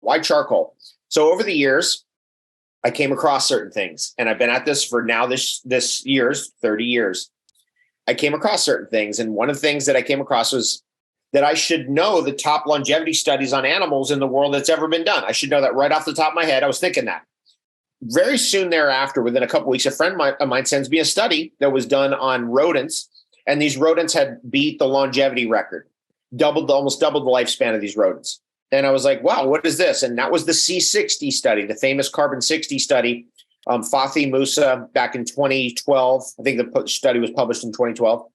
Why charcoal? So over the years, I came across certain things, and I've been at this for now this year's 30 years. I came across certain things, and one of the things that I came across was that I should know the top longevity studies on animals in the world that's ever been done. I should know that right off the top of my head. I was thinking that. Very soon thereafter, within a couple of weeks, a friend of mine sends me a study that was done on rodents, and these rodents had beat the longevity record, almost doubled the lifespan of these rodents. And I was like, wow, what is this? And that was the C60 study, the famous carbon 60 study. Fathi Musa back in 2012. I think the study was published in 2012.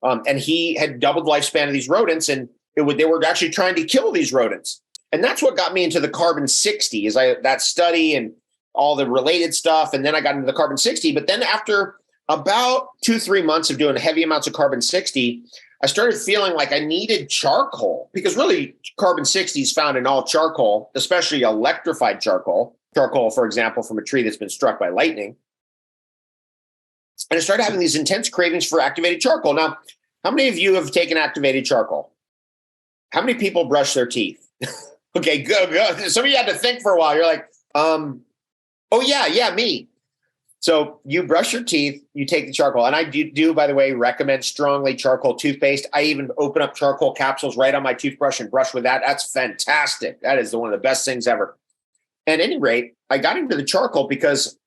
And he had doubled the lifespan of these rodents, and they were actually trying to kill these rodents. And that's what got me into the carbon 60, is that study and all the related stuff. And then I got into the carbon 60. But then after about 2-3 months of doing heavy amounts of carbon 60, I started feeling like I needed charcoal, because really carbon 60 is found in all charcoal, especially electrified charcoal, for example, from a tree that's been struck by lightning. And I started having these intense cravings for activated charcoal. Now, how many of you have taken activated charcoal? How many people brush their teeth? Okay, good. Some of you had to think for a while. You're like, oh yeah, me. So you brush your teeth, you take the charcoal. And I do, by the way, recommend strongly charcoal toothpaste. I even open up charcoal capsules right on my toothbrush and brush with that. That's fantastic. That is one of the best things ever. At any rate, I got into the charcoal because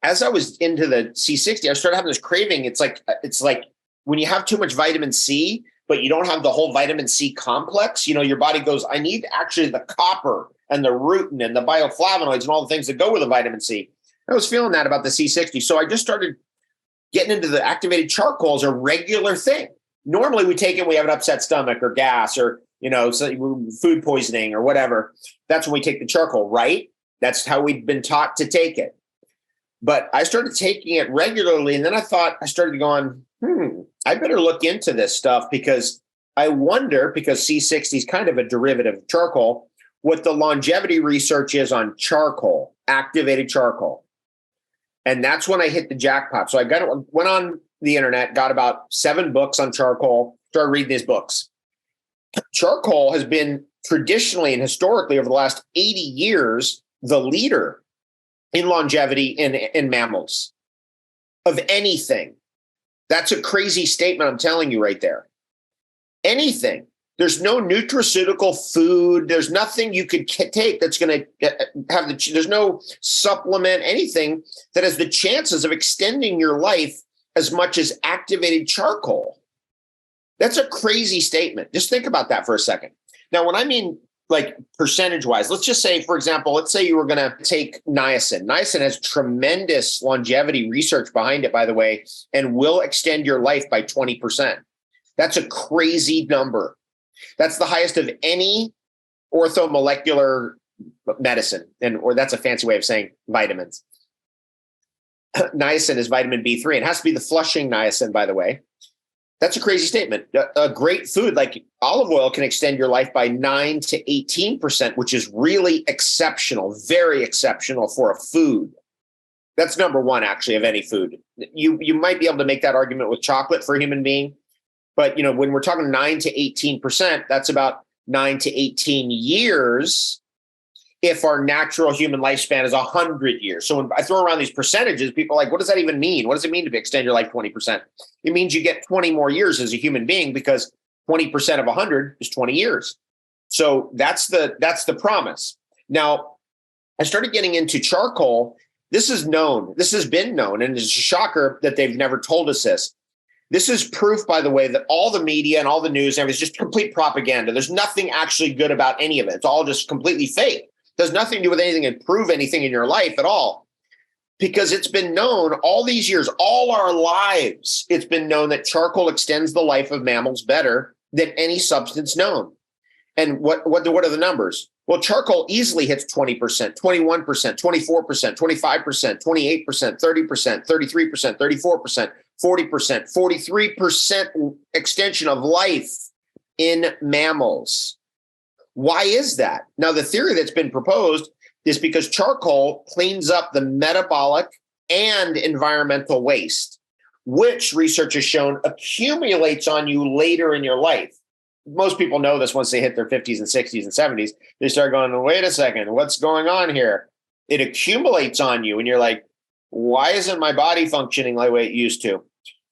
as I was into the C60, I started having this craving. It's like when you have too much vitamin C, but you don't have the whole vitamin C complex, your body goes, I need actually the copper and the rutin and the bioflavonoids and all the things that go with the vitamin C. I was feeling that about the C60. So I just started getting into the activated charcoal as a regular thing. Normally we take it, we have an upset stomach or gas or, food poisoning or whatever. That's when we take the charcoal, right? That's how we've been taught to take it. But I started taking it regularly. And then I started going, I better look into this stuff, because I wonder, because C60 is kind of a derivative of charcoal, what the longevity research is on charcoal, activated charcoal. And that's when I hit the jackpot. So went on the internet, got about 7 books on charcoal, started reading these books. Charcoal has been traditionally and historically over the last 80 years, the leader in longevity in mammals of anything. That's a crazy statement I'm telling you right there. Anything. There's no nutraceutical food. There's nothing you could take that's going to have there's no supplement, anything that has the chances of extending your life as much as activated charcoal. That's a crazy statement. Just think about that for a second. Now, when I mean like percentage-wise, let's just say, for example, let's say you were going to take niacin. Niacin has tremendous longevity research behind it, by the way, and will extend your life by 20%. That's a crazy number. That's the highest of any orthomolecular medicine, or that's a fancy way of saying vitamins. Niacin is vitamin B3. It has to be the flushing niacin, by the way. That's a crazy statement. A great food like olive oil can extend your life by 9 to 18%, which is really exceptional, very exceptional for a food. That's number one, actually, of any food. You might be able to make that argument with chocolate for a human being. But, when we're talking 9 to 18%, that's about 9 to 18 years if our natural human lifespan is 100 years. So when I throw around these percentages, people are like, what does that even mean? What does it mean to extend your life 20%? It means you get 20 more years as a human being, because 20% of 100 is 20 years. So that's the promise. Now, I started getting into charcoal. This is known. This has been known. And it's a shocker that they've never told us this. This is proof, by the way, that all the media and all the news and everything is just complete propaganda. There's nothing actually good about any of it. It's all just completely fake. It does nothing to do with anything and prove anything in your life at all. Because it's been known all these years, all our lives, it's been known that charcoal extends the life of mammals better than any substance known. And what are the numbers? Well, charcoal easily hits 20%, 21%, 24%, 25%, 28%, 30%, 33%, 34%, 40%, 43% extension of life in mammals. Why is that? Now, the theory that's been proposed is because charcoal cleans up the metabolic and environmental waste, which research has shown accumulates on you later in your life. most people know this once they hit their 50s and 60s and 70s. They start going, wait a second, what's going on here? It accumulates on you, and you're like, why isn't my body functioning like the way it used to?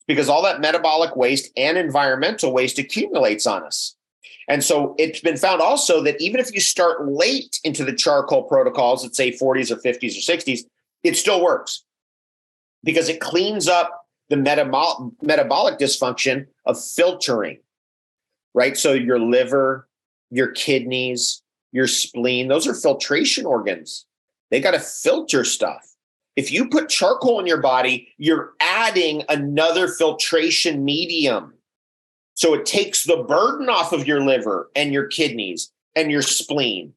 Because all that metabolic waste and environmental waste accumulates on us. And so it's been found also that even if you start late into the charcoal protocols, let's say 40s or 50s or 60s, it still works because it cleans up the metabolic dysfunction of filtering, right? So your liver, your kidneys, your spleen, those are filtration organs. They got to filter stuff. If you put charcoal in your body, you're adding another filtration medium. So it takes the burden off of your liver and your kidneys and your spleen.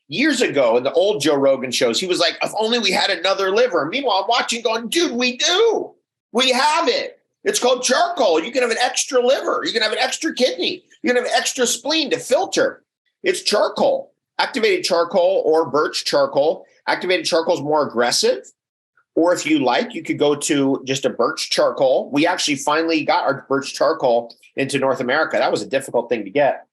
Years ago in the old Joe Rogan shows, he was like, if only we had another liver. Meanwhile, I'm watching going, dude, we do. We have it. It's called charcoal. You can have an extra liver. You can have an extra kidney. You can have an extra spleen to filter. It's charcoal. Activated charcoal or birch charcoal. Activated charcoal is more aggressive. Or if you like, you could go to just a birch charcoal. We actually finally got our birch charcoal into North America. That was a difficult thing to get,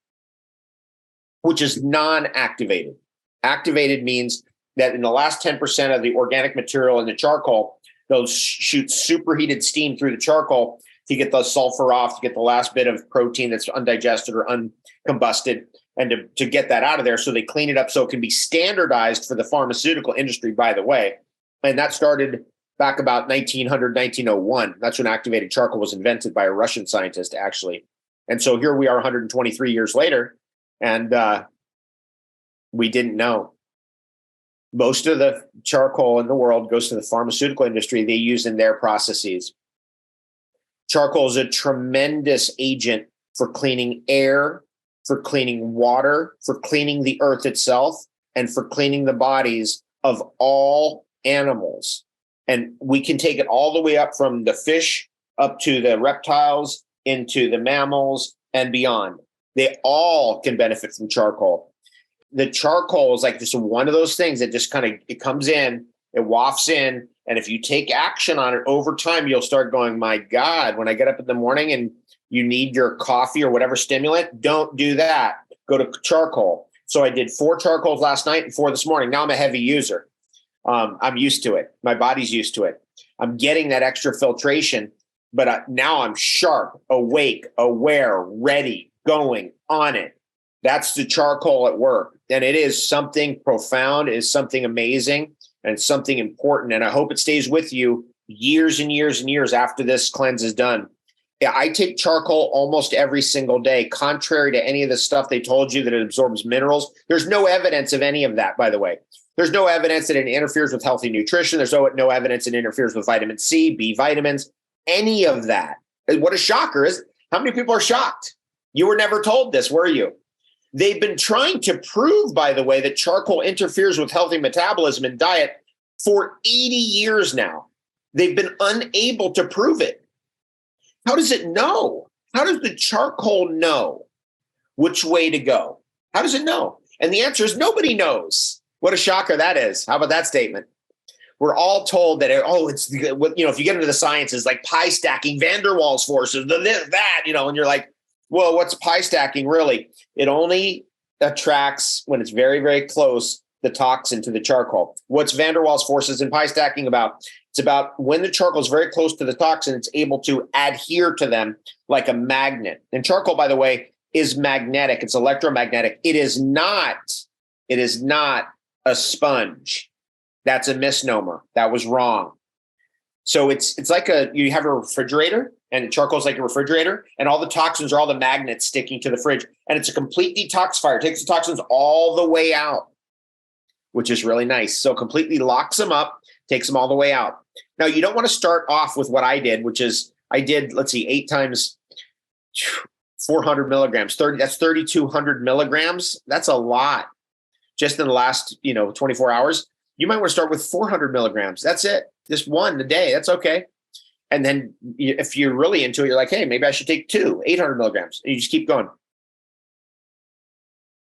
which is non-activated. Activated means that in the last 10% of the organic material in the charcoal, those shoot superheated steam through the charcoal to get the sulfur off, to get the last bit of protein that's undigested or uncombusted, and to get that out of there. So they clean it up so it can be standardized for the pharmaceutical industry, by the way. And that started back about 1900, 1901. That's when activated charcoal was invented by a Russian scientist, actually. And so here we are 123 years later, and we didn't know. Most of the charcoal in the world goes to the pharmaceutical industry. They use in their processes. Charcoal is a tremendous agent for cleaning air, for cleaning water, for cleaning the earth itself, and for cleaning the bodies of all animals. And we can take it all the way up from the fish up to the reptiles, into the mammals and beyond. They all can benefit from charcoal. The charcoal is like just one of those things that just kind of, it comes in, it wafts in. And if you take action on it over time, you'll start going, my God, when I get up in the morning and you need your coffee or whatever stimulant, don't do that. Go to charcoal. So I did 4 charcoals last night and 4 this morning. Now I'm a heavy user. I'm used to it. My body's used to it. I'm getting that extra filtration, but now I'm sharp, awake, aware, ready, going on it. That's the charcoal at work. And it is something profound, it is something amazing, and something important. And I hope it stays with you years and years and years after this cleanse is done. Yeah, I take charcoal almost every single day, contrary to any of the stuff they told you that it absorbs minerals. There's no evidence of any of that, by the way. There's no evidence that it interferes with healthy nutrition. There's no evidence it interferes with vitamin C, B vitamins, any of that. What a shocker is. How many people are shocked? You were never told this, were you? They've been trying to prove, by the way, that charcoal interferes with healthy metabolism and diet for 80 years now. They've been unable to prove it. How does it know? How does the charcoal know which way to go? How does it know? And the answer is nobody knows. What a shocker that is. How about that statement? We're all told that, it's, if you get into the sciences like pi stacking, Van der Waals forces, that, and you're like, well, what's pi stacking really? It only attracts, when it's very, very close, the toxin to the charcoal. What's Van der Waals forces in pi stacking about? It's about when the charcoal is very close to the toxin, it's able to adhere to them like a magnet. And charcoal, by the way, is magnetic. It's electromagnetic. It is not a sponge. That's a misnomer. That was wrong. So it's like you have a refrigerator, and charcoal is like a refrigerator, and all the toxins are all the magnets sticking to the fridge. And it's a complete detoxifier. It takes the toxins all the way out, which is really nice. So completely locks them up, takes them all the way out. Now, you don't want to start off with what I did, which is I did, 8 times 400 milligrams. That's 3,200 milligrams. That's a lot. Just in the last, 24 hours. You might want to start with 400 milligrams. That's it. Just one a day. That's okay. And then if you're really into it, you're like, hey, maybe I should take 2, 800 milligrams. And you just keep going.